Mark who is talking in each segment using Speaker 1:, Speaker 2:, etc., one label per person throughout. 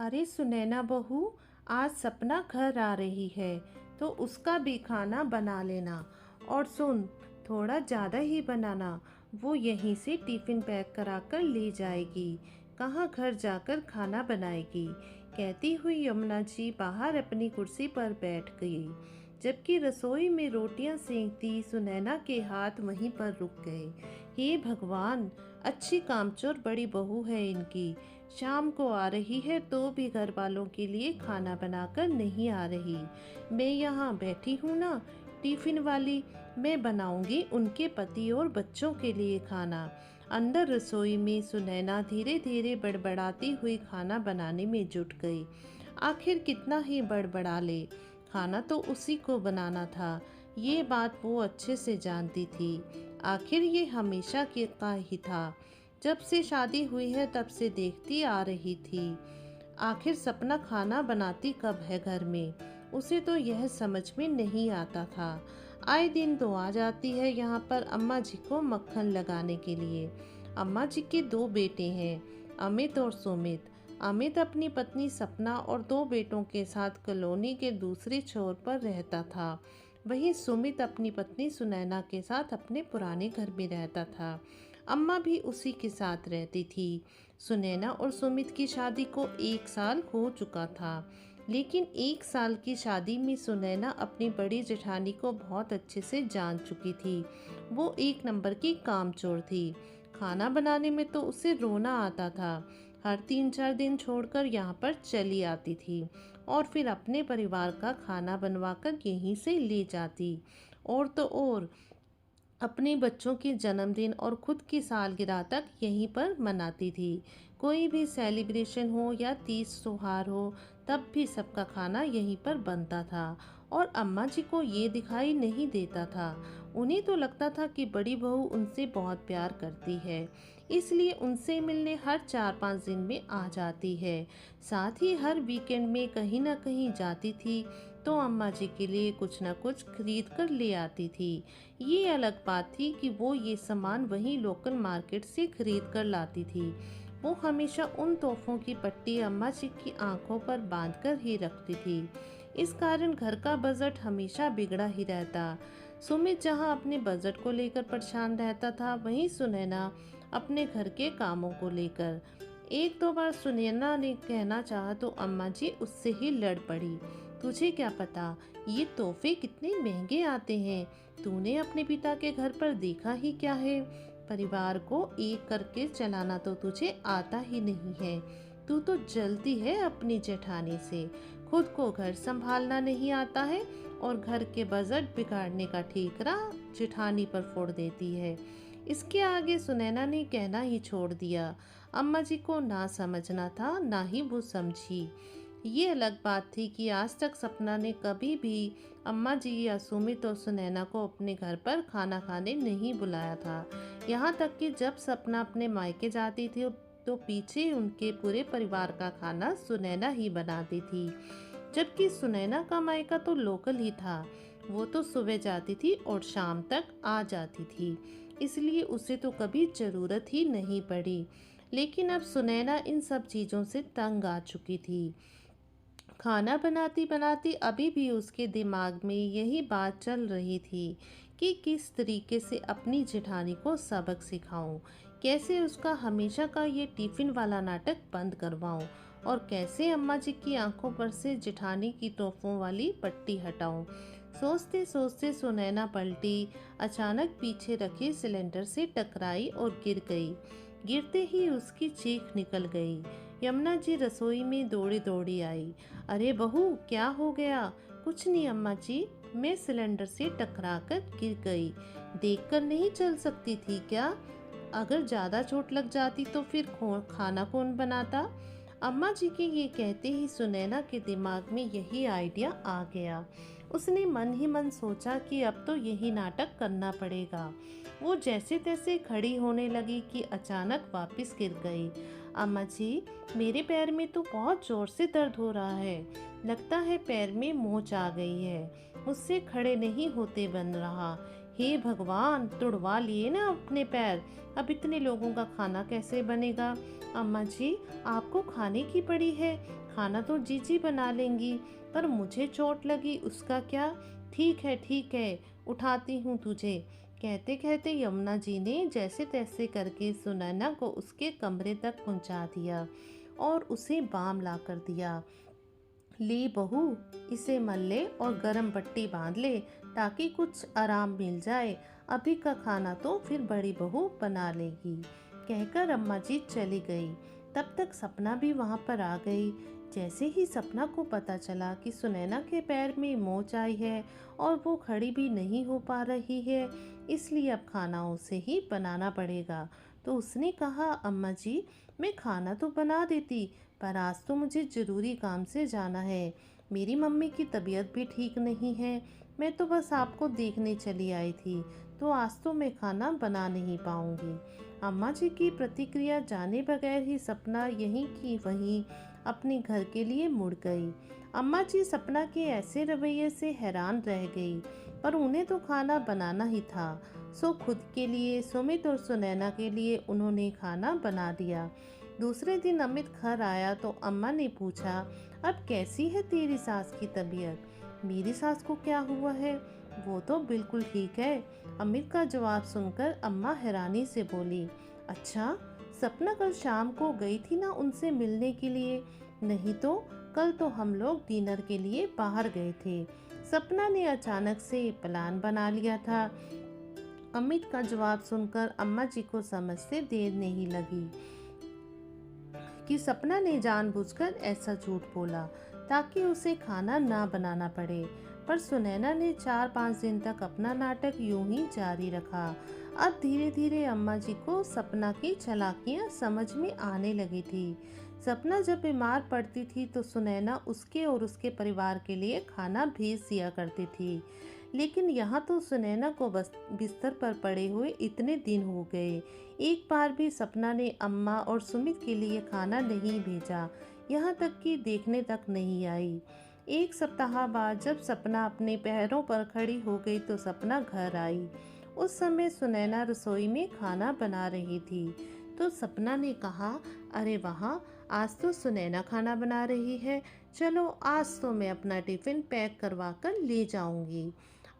Speaker 1: अरे सुनैना बहू, आज सपना घर आ रही है तो उसका भी खाना बना लेना। और सुन, थोड़ा ज़्यादा ही बनाना। वो यहीं से टिफ़िन पैक करा कर ले जाएगी, कहाँ घर जाकर खाना बनाएगी। कहती हुई यमुना जी बाहर अपनी कुर्सी पर बैठ गई, जबकि रसोई में रोटियां सेंकती सुनैना के हाथ वहीं पर रुक गए। हे भगवान, अच्छी कामचोर बड़ी बहू है इनकी। शाम को आ रही है तो भी घर वालों के लिए खाना बनाकर नहीं आ रही। मैं यहाँ बैठी हूँ ना, टिफिन वाली, मैं बनाऊंगी उनके पति और बच्चों के लिए खाना। अंदर रसोई में सुनैना धीरे धीरे बड़बड़ाती हुई खाना बनाने में जुट गई। आखिर कितना ही बड़बड़ा ले, खाना तो उसी को बनाना था। ये बात वो अच्छे से जानती थी। आखिर ये हमेशा का ही था। जब से शादी हुई है तब से देखती आ रही थी। आखिर सपना खाना बनाती कब है घर में, उसे तो यह समझ में नहीं आता था। आए दिन तो आ जाती है यहाँ पर अम्मा जी को मक्खन लगाने के लिए। अम्मा जी के दो बेटे हैं, अमित और सुमित। अमित अपनी पत्नी सपना और दो बेटों के साथ कॉलोनी के दूसरे छोर पर रहता था। वहीं सुमित अपनी पत्नी सुनैना के साथ अपने पुराने घर में रहता था। अम्मा भी उसी के साथ रहती थी। सुनैना और सुमित की शादी को 1 साल हो चुका था, लेकिन 1 साल की शादी में सुनैना अपनी बड़ी जेठानी को बहुत अच्छे से जान चुकी थी। वो एक नंबर की कामचोर थी। खाना बनाने में तो उसे रोना आता था। हर 3-4 दिन छोड़कर यहाँ पर चली आती थी और फिर अपने परिवार का खाना बनवाकर यहीं से ले जाती। और तो और अपने बच्चों के जन्मदिन और खुद की सालगिरह तक यहीं पर मनाती थी। कोई भी सेलिब्रेशन हो या तीज त्योहार हो, तब भी सबका खाना यहीं पर बनता था। और अम्मा जी को ये दिखाई नहीं देता था। उन्हें तो लगता था कि बड़ी बहू उनसे बहुत प्यार करती है, इसलिए उनसे मिलने हर 4-5 दिन में आ जाती है। साथ ही हर वीकेंड में कहीं ना कहीं जाती थी तो अम्मा जी के लिए कुछ न कुछ खरीद कर ले आती थी। ये अलग बात थी कि वो ये सामान वहीं लोकल मार्केट से खरीद कर लाती थी। वो हमेशा उन तोहफों की पट्टी अम्मा जी की आंखों पर बांधकर ही रखती थी। इस कारण घर का बजट हमेशा बिगड़ा ही रहता। सुमित जहाँ अपने बजट को लेकर परेशान रहता था, वहीं सुनैना अपने घर के कामों को लेकर। 1-2 बार सुनैना ने कहना चाहा तो अम्मा जी उससे ही लड़ पड़ी। तुझे क्या पता ये तोहफे कितने महंगे आते हैं, तूने अपने पिता के घर पर देखा ही क्या है। परिवार को एक करके चलाना तो तुझे आता ही नहीं है। तू तो जलती है अपनी जेठानी से, खुद को घर संभालना नहीं आता है और घर के बजट बिगाड़ने का ठीकरा जेठानी पर फोड़ देती है। इसके आगे सुनैना ने कहना ही छोड़ दिया। अम्मा जी को ना समझना था, ना ही वो समझी। ये अलग बात थी कि आज तक सपना ने कभी भी अम्मा जी या सुमित और सुनैना को अपने घर पर खाना खाने नहीं बुलाया था। यहाँ तक कि जब सपना अपने मायके जाती थी तो पीछे उनके पूरे परिवार का खाना सुनैना ही बनाती थी। जबकि सुनैना का मायका तो लोकल ही था। वो तो सुबह जाती थी और शाम तक आ जाती थी, इसलिए उसे तो कभी ज़रूरत ही नहीं पड़ी। लेकिन अब सुनैना इन सब चीज़ों से तंग आ चुकी थी। खाना बनाती बनाती अभी भी उसके दिमाग में यही बात चल रही थी कि किस तरीके से अपनी जेठानी को सबक सिखाऊं, कैसे उसका हमेशा का ये टिफिन वाला नाटक बंद करवाऊं और कैसे अम्मा जी की आंखों पर से जेठानी की तोहफों वाली पट्टी हटाऊं। सोचते सोचते सुनैना पलटी, अचानक पीछे रखे सिलेंडर से टकराई और गिर गई। गिरते ही उसकी चीख निकल गई। यमुना जी रसोई में दौड़ी दौड़ी आई। अरे बहू, क्या हो गया? कुछ नहीं अम्मा जी, मैं सिलेंडर से टकराकर गिर गई। देखकर नहीं चल सकती थी क्या? अगर ज्यादा चोट लग जाती तो फिर खाना कौन बनाता? अम्मा जी के ये कहते ही सुनैना के दिमाग में यही आइडिया आ गया। उसने मन ही मन सोचा कि अब तो यही नाटक करना पड़ेगा। वो जैसे तैसे खड़ी होने लगी कि अचानक वापस गिर गई। अम्मा जी, मेरे पैर में तो बहुत जोर से दर्द हो रहा है, लगता है पैर में मोच आ गई है, मुझसे खड़े नहीं होते बन रहा। हे भगवान, तुड़वा लिए ना अपने पैर, अब इतने लोगों का खाना कैसे बनेगा। अम्मा जी, आपको खाने की पड़ी है, खाना तो जीजी बना लेंगी, पर मुझे चोट लगी, उसका क्या। ठीक है, उठाती हूँ तुझे। कहते कहते यमुना जी ने जैसे तैसे करके सुनैना को उसके कमरे तक पहुँचा दिया और उसे बाम ला कर दिया। ले बहू, इसे मल ले और गरम पट्टी बांध ले ताकि कुछ आराम मिल जाए। अभी का खाना तो फिर बड़ी बहू बना लेगी। कहकर अम्मा जी चली गई। तब तक सपना भी वहाँ पर आ गई। जैसे ही सपना को पता चला कि सुनैना के पैर में मोच आई है और वो खड़ी भी नहीं हो पा रही है, इसलिए अब खाना उसे ही बनाना पड़ेगा, तो उसने कहा, अम्मा जी, मैं खाना तो बना देती, पर आज तो मुझे ज़रूरी काम से जाना है। मेरी मम्मी की तबीयत भी ठीक नहीं है। मैं तो बस आपको देखने चली आई थी, तो आज तो मैं खाना बना नहीं पाऊंगी। अम्मा जी की प्रतिक्रिया जाने बगैर ही सपना यहीं की वहीं अपने घर के लिए मुड़ गई। अम्मा जी सपना के ऐसे रवैये से हैरान रह गई, पर उन्हें तो खाना बनाना ही था। सो खुद के लिए, सुमित और सुनैना के लिए उन्होंने खाना बना दिया। दूसरे दिन अमित घर आया तो अम्मा ने पूछा, अब कैसी है तेरी सास की तबीयत। मेरी सास को क्या हुआ है, वो तो बिल्कुल ठीक है। अमित का जवाब सुनकर अम्मा हैरानी से बोली, अच्छा, सपना कल शाम को गई थी ना उनसे मिलने के लिए। नहीं तो कल तो हम लोग डिनर के लिए बाहर गए थे। सपना ने अचानक से प्लान बना लिया था। अमित का जवाब सुनकर अम्मा जी को समझते देर नहीं लगी कि सपना ने जानबूझकर ऐसा झूठ बोला ताकि उसे खाना ना बनाना पड़े। पर सुनैना ने 4-5 दिन तक अपना नाटक यूं ही जारी रखा। अब धीरे धीरे अम्मा जी को सपना की चालाकियां समझ में आने लगी थी। सपना जब बीमार पड़ती थी तो सुनैना उसके और उसके परिवार के लिए खाना भेज दिया करती थी। लेकिन यहाँ तो सुनैना को बस बिस्तर पर पड़े हुए इतने दिन हो गए, एक बार भी सपना ने अम्मा और सुमित के लिए खाना नहीं भेजा, यहाँ तक कि देखने तक नहीं आई। एक सप्ताह बाद जब सपना अपने पैरों पर खड़ी हो गई तो सपना घर आई। उस समय सुनैना रसोई में खाना बना रही थी, तो सपना ने कहा, अरे वहाँ, आज तो सुनैना खाना बना रही है, चलो आज तो मैं अपना टिफ़िन पैक करवा कर ले जाऊंगी।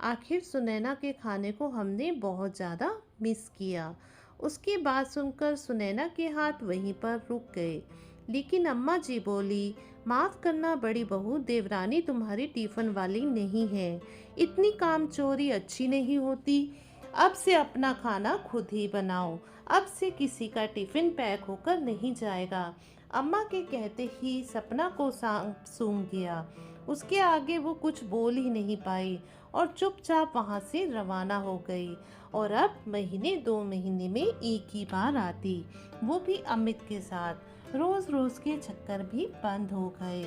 Speaker 1: आखिर सुनैना के खाने को हमने बहुत ज़्यादा मिस किया। उसकी बात सुनकर सुनैना के हाथ वहीं पर रुक गए। लेकिन अम्मा जी बोली, माफ़ करना बड़ी बहू, देवरानी तुम्हारी टिफ़िन वाली नहीं है, इतनी कामचोरी अच्छी नहीं होती। अब से अपना खाना खुद ही बनाओ, अब से किसी का टिफ़िन पैक होकर नहीं जाएगा। अम्मा के कहते ही सपना को सांप सूंघ गया। उसके आगे वो कुछ बोल ही नहीं पाई और चुपचाप वहाँ से रवाना हो गई। और अब महीने 2 महीने में एक ही बार आती, वो भी अमित के साथ। रोज़ रोज़ के चक्कर भी बंद हो गए।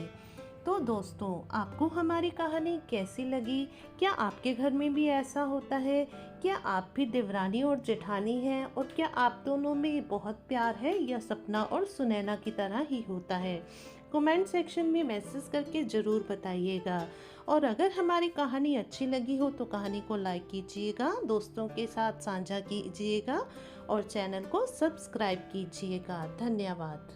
Speaker 1: तो दोस्तों, आपको हमारी कहानी कैसी लगी? क्या आपके घर में भी ऐसा होता है? क्या आप भी देवरानी और जेठानी हैं? और क्या आप दोनों में बहुत प्यार है या सपना और सुनैना की तरह ही होता है? कमेंट सेक्शन में मैसेज करके ज़रूर बताइएगा। और अगर हमारी कहानी अच्छी लगी हो तो कहानी को लाइक कीजिएगा, दोस्तों के साथ साझा कीजिएगा और चैनल को सब्सक्राइब कीजिएगा। धन्यवाद।